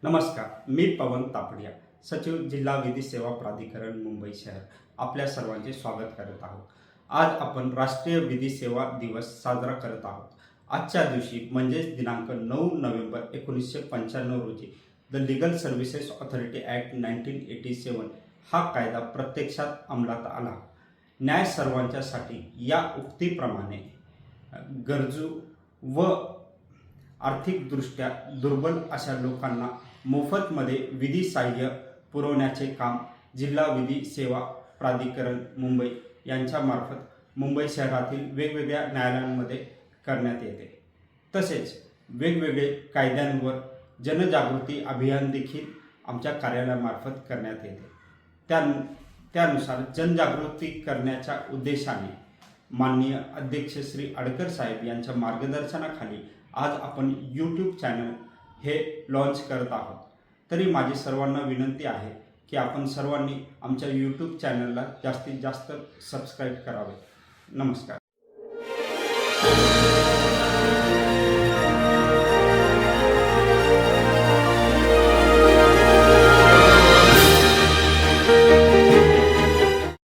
नमस्कार, मी पवन तापडिया, सचिव जिल्हा विधी सेवा प्राधिकरण मुंबई शहर आपल्या सर्वांचे स्वागत करत आहोत। आज आपण राष्ट्रीय विधी सेवा दिवस साजरा करत आहोत। आजच्या दिवशी म्हणजेच दिनांक 9 नोव्हेंबर 1995 रोजी the legal services authority act 1987 हा कायदा प्रत्यक्षात अंमलात आला। न्याय सर्वांच्यासाठी या उक्तीप्रमाणे गरजू व आर्थिकदृष्ट्या दुर्बल अशा लोकांना मोफतमध्ये विधी सहाय्य पुरवण्याचे काम जिल्हा विधी सेवा प्राधिकरण मुंबई यांच्यामार्फत मुंबई शहरातील वेगवेगळ्या न्यायालयांमध्ये करण्यात येते। तसेच वेगवेगळे कायद्यांवर जनजागृती अभियान देखील आमच्या कार्यालयामार्फत करण्यात येते। त्यानुसार जनजागृती करण्याच्या उद्देशाने माननीय अध्यक्ष श्री अडकर साहेब यांच्या मार्गदर्शनाखाली आज आपण यूट्यूब चॅनल हे लॉन्च करत आहोत। तरी माझी सर्वांना विनंती आहे की आपण सर्वांनी आमच्या यूट्यूब चॅनलला जास्तीत जास्त सबस्क्राईब करावे। नमस्कार।